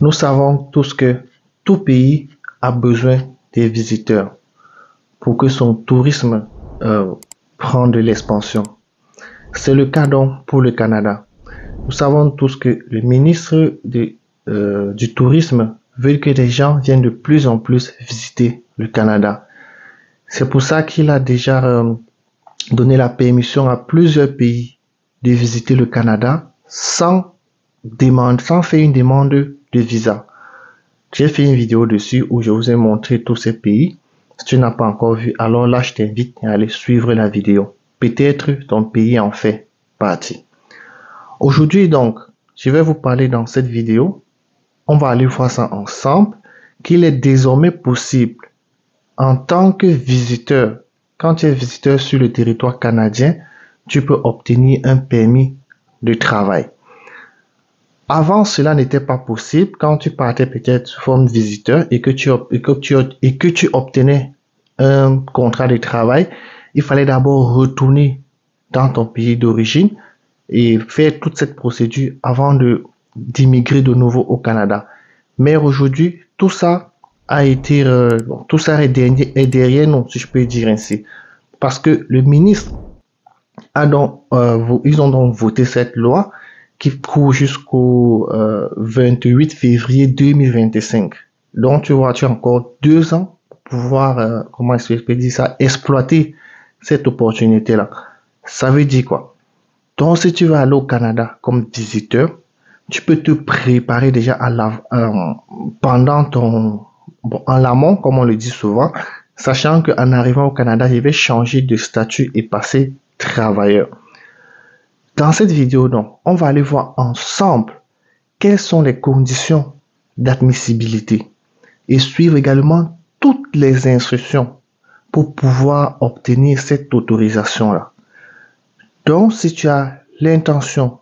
Nous savons tous que tout pays a besoin des visiteurs pour que son tourisme prenne de l'expansion. C'est le cas donc pour le Canada. Nous savons tous que le ministre du Tourisme veut que les gens viennent de plus en plus visiter le Canada. C'est pour ça qu'il a déjà donné la permission à plusieurs pays de visiter le Canada sans faire une demande de visa. J'ai fait une vidéo dessus où je vous ai montré tous ces pays. Si tu n'as pas encore vu, alors là, je t'invite à aller suivre la vidéo. Peut-être ton pays en fait partie. Aujourd'hui, donc, je vais vous parler dans cette vidéo. On va aller voir ça ensemble, qu'il est désormais possible en tant que visiteur, quand tu es visiteur sur le territoire canadien, tu peux obtenir un permis de travail. Avant, cela n'était pas possible. Quand tu partais peut-être sous forme de visiteur et que tu obtenais un contrat de travail, il fallait d'abord retourner dans ton pays d'origine et faire toute cette procédure avant d'immigrer de nouveau au Canada. Mais aujourd'hui, tout ça est derrière nous, si je peux dire ainsi. Parce que le ministre ils ont donc voté cette loi qui court jusqu'au 28 février 2025. Donc, tu vois, tu as encore 2 ans pour pouvoir, comment est-ce que je peux dire ça, exploiter cette opportunité-là. Ça veut dire quoi? Donc, si tu vas aller au Canada comme visiteur, tu peux te préparer déjà en l'amont, comme on le dit souvent, sachant qu'en arrivant au Canada, je vais changer de statut et passer travailleur. Dans cette vidéo, donc, on va aller voir ensemble quelles sont les conditions d'admissibilité et suivre également toutes les instructions pour pouvoir obtenir cette autorisation-là. Donc, si tu as l'intention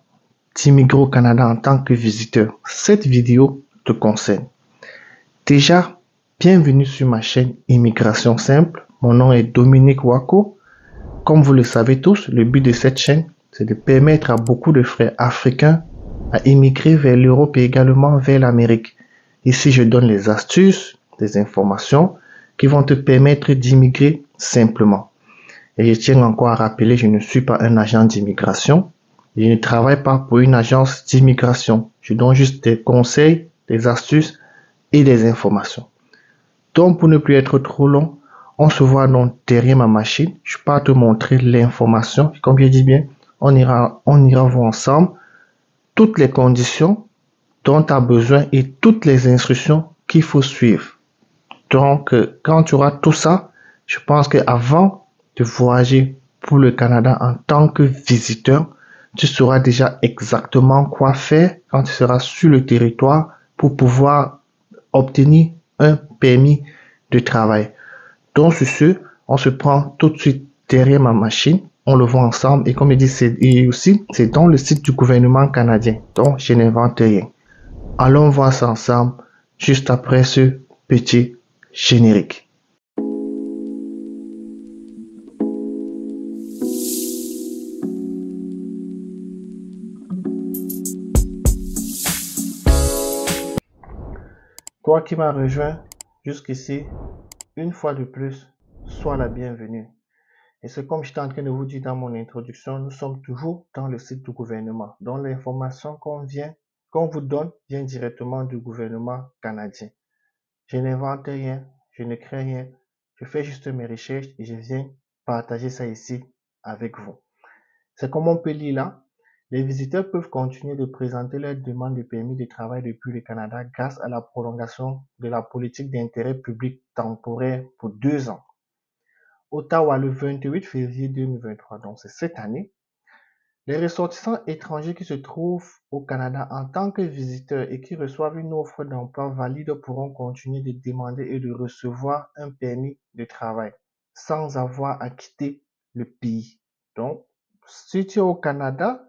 d'immigrer au Canada en tant que visiteur, cette vidéo te concerne. Déjà, bienvenue sur ma chaîne Immigration Simple. Mon nom est Dominique Wako. Comme vous le savez tous, le but de cette chaîne, c'est de permettre à beaucoup de frères africains à immigrer vers l'Europe et également vers l'Amérique. Ici, je donne les astuces, des informations qui vont te permettre d'immigrer simplement. Et je tiens encore à rappeler, je ne suis pas un agent d'immigration. Je ne travaille pas pour une agence d'immigration. Je donne juste des conseils, des astuces et des informations. Donc, pour ne plus être trop long, on se voit donc derrière ma machine. Je pars te montrer l'information. Comme je dis bien, on ira voir ensemble toutes les conditions dont tu as besoin et toutes les instructions qu'il faut suivre. Donc, quand tu auras tout ça, je pense qu'avant de voyager pour le Canada en tant que visiteur, tu sauras déjà exactement quoi faire quand tu seras sur le territoire pour pouvoir obtenir un permis de travail. Donc, sur ce, on se prend tout de suite derrière ma machine. On le voit ensemble. Et comme je dis, c'est dans le site du gouvernement canadien. Donc, je n'invente rien. Allons voir ça ensemble juste après ce petit générique. Toi qui m'as rejoint jusqu'ici, une fois de plus, sois la bienvenue. Et c'est comme j'étais en train de vous dire dans mon introduction, nous sommes toujours dans le site du gouvernement. Donc l'information qu'on vous donne vient directement du gouvernement canadien. Je n'invente rien, je ne crée rien, je fais juste mes recherches et je viens partager ça ici avec vous. C'est comme on peut lire là, les visiteurs peuvent continuer de présenter leur demande de permis de travail depuis le Canada grâce à la prolongation de la politique d'intérêt public temporaire pour 2 ans. Ottawa, le 28 février 2023, donc c'est cette année, les ressortissants étrangers qui se trouvent au Canada en tant que visiteurs et qui reçoivent une offre d'emploi valide pourront continuer de demander et de recevoir un permis de travail sans avoir à quitter le pays. Donc, si tu es au Canada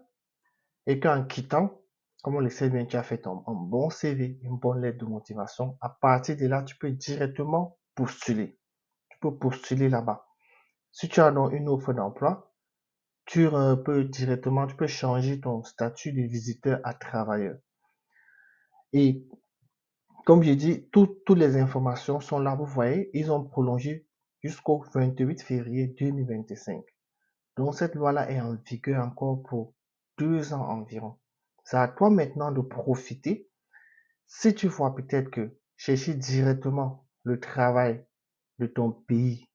et qu'en quittant, comme on le sait bien, tu as fait un bon CV, une bonne lettre de motivation, à partir de là, tu peux directement postuler. Tu peux postuler là-bas. Si tu as donc une offre d'emploi, tu peux changer ton statut de visiteur à travailleur. Et Comme j'ai dit, toutes les informations sont là. Vous voyez, ils ont prolongé jusqu'au 28 février 2025. Donc, cette loi-là est en vigueur encore pour 2 ans environ. C'est à toi maintenant de profiter. Si tu vois peut-être que chercher directement le travail de ton pays,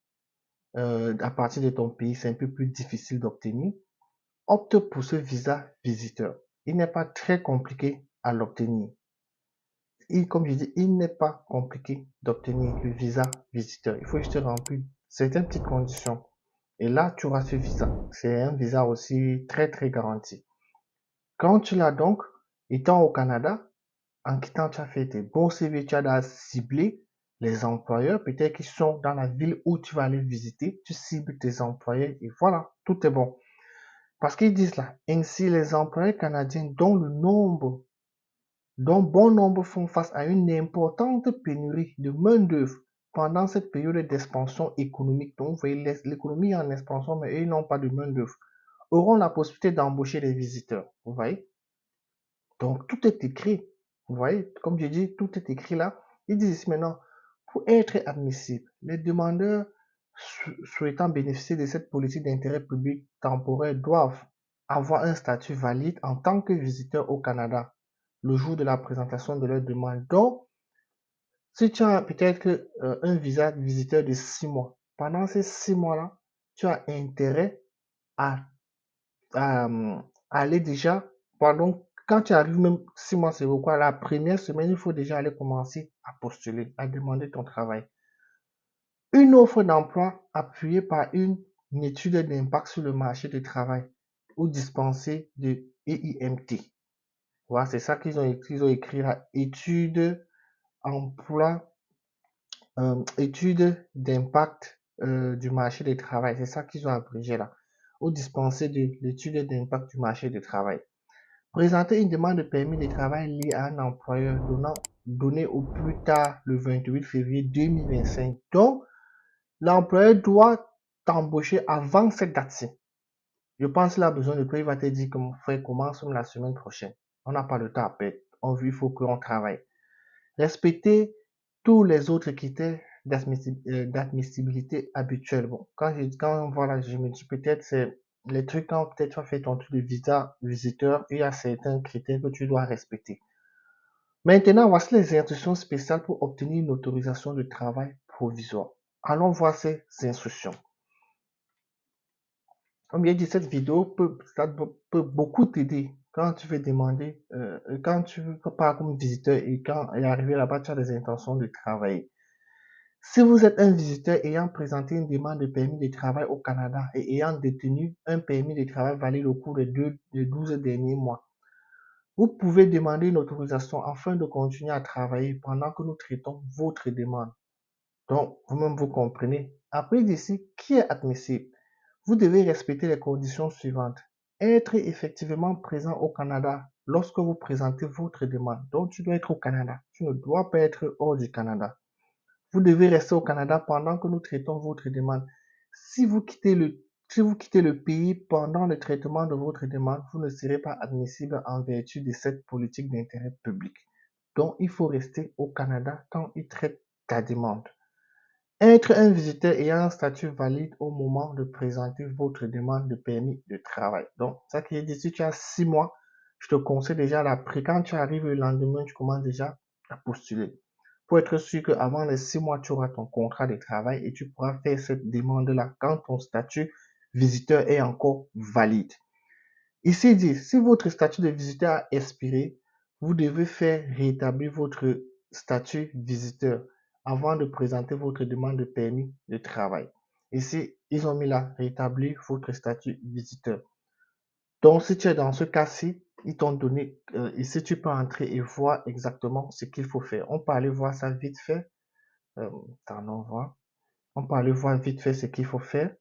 à partir de ton pays, c'est un peu plus difficile d'obtenir, opte pour ce visa visiteur. Il n'est pas très compliqué à l'obtenir. Comme je dis, il n'est pas compliqué d'obtenir le visa visiteur. Il faut juste remplir certaines petites conditions. Et là, tu auras ce visa. C'est un visa aussi très, très garanti. Quand tu l'as donc, étant au Canada, en quittant, tu as fait tes bons CV, tu as ciblé les employeurs, peut-être qu'ils sont dans la ville où tu vas aller visiter, tu cibles tes employeurs et voilà, tout est bon. Parce qu'ils disent là, ainsi les employeurs canadiens dont bon nombre font face à une importante pénurie de main-d'œuvre pendant cette période d'expansion économique. Donc, vous voyez, l'économie est en expansion, mais eux, ils n'ont pas de main-d'œuvre, auront la possibilité d'embaucher des visiteurs. Vous voyez? Donc, tout est écrit. Vous voyez? Comme je dis, tout est écrit là. Ils disent ici maintenant, pour être admissible, les demandeurs souhaitant bénéficier de cette politique d'intérêt public temporaire doivent avoir un statut valide en tant que visiteur au Canada le jour de la présentation de leur demande. Donc, si tu as peut-être un visa de visiteur de 6 mois, pendant ces 6 mois-là, tu as intérêt à, à aller déjà, pendant, quand tu arrives même 6 mois, c'est pourquoi la première semaine, il faut déjà aller commencer à postuler, à demander ton travail. Une offre d'emploi appuyée par une étude d'impact sur le marché du travail ou dispensée de EIMT. Voilà, c'est ça qu'ils ont écrit là, étude emploi, étude d'impact du marché du travail. C'est ça qu'ils ont abrégé là. Ou dispensé de l'étude d'impact du marché du travail. Présenter une demande de permis de travail liée à un employeur donné au plus tard le 28 février 2025. Donc, l'employeur doit t'embaucher avant cette date-ci. Je pense qu'il a besoin de toi. Il va te dire, comme frère, commence la semaine prochaine. On n'a pas le temps à perdre. Il faut qu'on travaille. Respecter tous les autres critères d'admissibilité habituels. Bon, quand voilà, je me dis peut-être c'est les trucs quand peut-être tu as fait ton truc de visa visiteur, il y a certains critères que tu dois respecter. Maintenant, voici les instructions spéciales pour obtenir une autorisation de travail provisoire. Allons voir ces instructions. Comme j'ai dit, cette vidéo peut beaucoup t'aider quand tu veux demander, quand tu pars comme visiteur et quand est arrivé là-bas, tu as des intentions de travailler. Si vous êtes un visiteur ayant présenté une demande de permis de travail au Canada et ayant détenu un permis de travail valide au cours des 12 derniers mois, vous pouvez demander une autorisation afin de continuer à travailler pendant que nous traitons votre demande. Donc, vous-même, vous comprenez. Après, d'ici, qui est admissible? Vous devez respecter les conditions suivantes. Être effectivement présent au Canada lorsque vous présentez votre demande. Donc, tu dois être au Canada. Tu ne dois pas être hors du Canada. Vous devez rester au Canada pendant que nous traitons votre demande. Si vous quittez le pays pendant le traitement de votre demande, vous ne serez pas admissible en vertu de cette politique d'intérêt public. Donc, il faut rester au Canada quand il traite ta demande. Être un visiteur ayant un statut valide au moment de présenter votre demande de permis de travail. Donc, ça qui est dit, si tu as 6 mois, je te conseille déjà quand tu arrives le lendemain, tu commences déjà à postuler. Pour être sûr qu'avant les 6 mois, tu auras ton contrat de travail et tu pourras faire cette demande-là quand ton statut visiteur est encore valide. Ici dit, si votre statut de visiteur a expiré, vous devez faire rétablir votre statut visiteur avant de présenter votre demande de permis de travail. Ici, ils ont mis là, rétablir votre statut visiteur. Donc, si tu es dans ce cas-ci, ils t'ont donné, ici, tu peux entrer et voir exactement ce qu'il faut faire. On peut aller voir ça vite fait. On peut aller voir vite fait ce qu'il faut faire.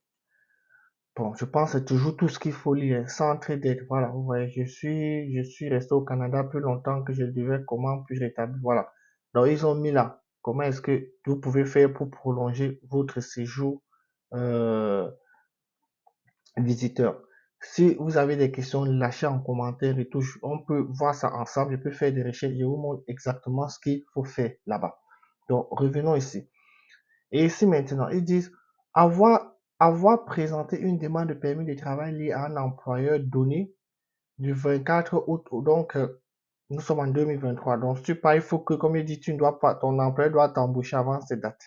Bon, je pense que c'est toujours tout ce qu'il faut lire, centre d'aide. Voilà, vous voyez, je suis resté au Canada plus longtemps que je devais. Comment puis-je rétablir? Voilà. Donc, ils ont mis là. Comment est-ce que vous pouvez faire pour prolonger votre séjour euh, visiteur? Si vous avez des questions, lâchez en commentaire et tout. On peut voir ça ensemble. Je peux faire des recherches. Je vous montre exactement ce qu'il faut faire là-bas. Donc, revenons ici. Et ici maintenant, ils disent avoir présenté une demande de permis de travail liée à un employeur donné du 24 août. Donc, nous sommes en 2023. Donc, si tu pars, il faut que, comme il dit, tu ne dois pas, ton employeur doit t'embaucher avant cette date.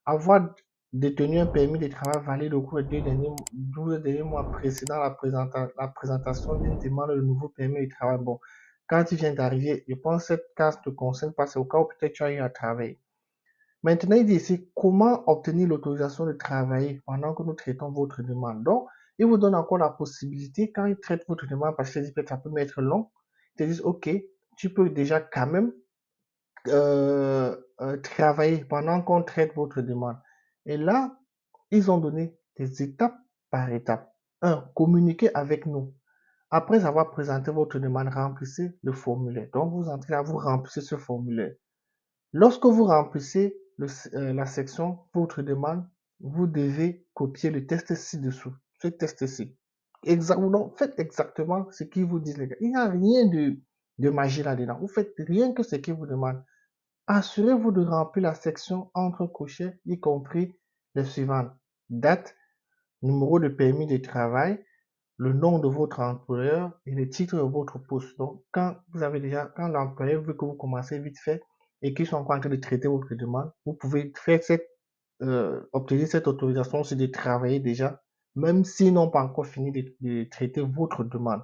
Avoir détenu un permis de travail valide au cours des 12 derniers mois précédant la présentation d'une demande de nouveau permis de travail. Bon, quand tu viens d'arriver, je pense que cette case te concerne pas, c'est au cas où peut-être tu as eu à travailler. Maintenant, il dit ici comment obtenir l'autorisation de travailler pendant que nous traitons votre demande. Donc, il vous donne encore la possibilité, quand il traite votre demande, parce que ça peut mettre long, ils te disent, OK, tu peux déjà quand même travailler pendant qu'on traite votre demande. Et là, ils ont donné des étapes par étape. 1. Communiquez avec nous. Après avoir présenté votre demande, remplissez le formulaire. Donc, vous entrez là, vous remplissez ce formulaire. Lorsque vous remplissez la section votre demande, vous devez copier le test ci-dessous. Ce test-ci. Faites exactement ce qu'ils vous disent, les gars. Il n'y a rien de magie là-dedans. Vous faites rien que ce qu'ils vous demandent. Assurez-vous de remplir la section entre crochets, y compris les suivantes. Date, numéro de permis de travail, le nom de votre employeur et le titre de votre poste. Donc, quand l'employeur veut que vous commencez vite fait et qu'ils sont encore en train de traiter votre demande, vous pouvez faire obtenir cette autorisation aussi de travailler déjà, même s'ils n'ont pas encore fini de traiter votre demande.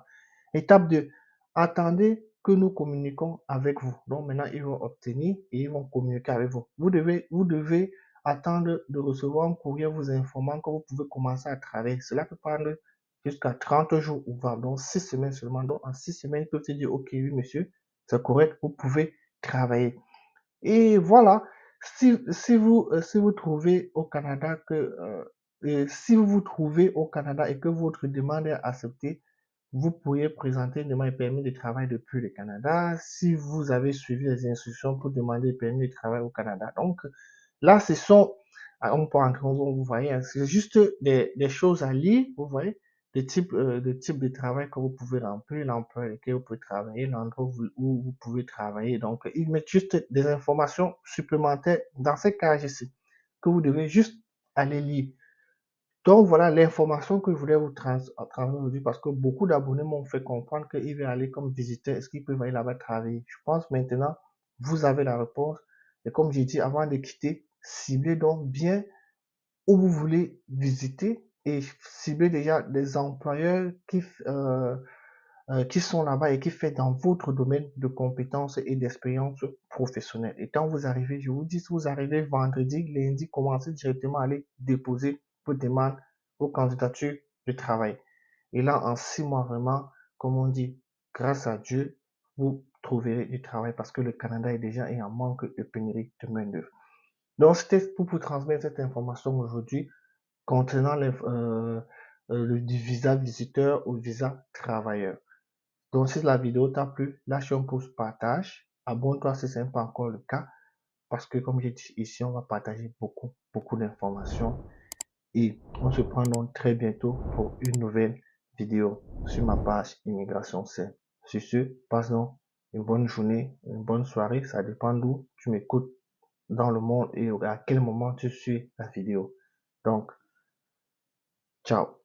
Étape 2. Attendez que nous communiquons avec vous. Donc maintenant, ils vont obtenir et ils vont communiquer avec vous. Vous devez attendre de recevoir un courrier vous informant que vous pouvez commencer à travailler. Cela peut prendre jusqu'à 30 jours ouvrables, donc 6 semaines seulement. Donc en 6 semaines, ils peuvent te dire, OK, oui, monsieur, c'est correct, vous pouvez travailler. Et voilà, si vous trouvez au Canada si vous vous trouvez au Canada et que votre demande est acceptée, vous pourriez présenter une demande de permis de travail depuis le Canada si vous avez suivi les instructions pour demander le permis de travail au Canada. Donc là, on peut entrer, vous voyez, hein, c'est juste des choses à lire, vous voyez, des types de travail que vous pouvez remplir, l'emploi lequel vous pouvez travailler, l'endroit où vous pouvez travailler. Donc, ils mettent juste des informations supplémentaires dans ces cases-ci que vous devez juste aller lire. Donc, voilà l'information que je voulais vous transmettre aujourd'hui parce que beaucoup d'abonnés m'ont fait comprendre qu'ils veulent aller comme visiteur. Est-ce qu'ils peuvent aller là-bas travailler? Je pense maintenant, vous avez la réponse. Et comme j'ai dit avant de quitter, ciblez donc bien où vous voulez visiter et ciblez déjà des employeurs qui sont là-bas et qui font dans votre domaine de compétences et d'expérience professionnelle. Et quand vous arrivez, je vous dis, si vous arrivez vendredi, lundi, commencez directement à aller déposer vos demandes, vos candidatures de travail. Et là, en 6 mois, vraiment, comme on dit, grâce à Dieu, vous trouverez du travail parce que le Canada est déjà en manque de pénurie de main-d'œuvre. Donc, c'était pour vous transmettre cette information aujourd'hui concernant du visa visiteur ou visa travailleur. Donc, si la vidéo t'a plu, lâche un pouce partage. Abonne-toi si ce n'est pas encore le cas. Parce que, comme j'ai dit ici, on va partager beaucoup, beaucoup d'informations. Et on se prend donc très bientôt pour une nouvelle vidéo sur ma page Immigration Saine. Sur ce, passe donc une bonne journée, une bonne soirée. Ça dépend d'où tu m'écoutes dans le monde et à quel moment tu suis la vidéo. Donc, ciao.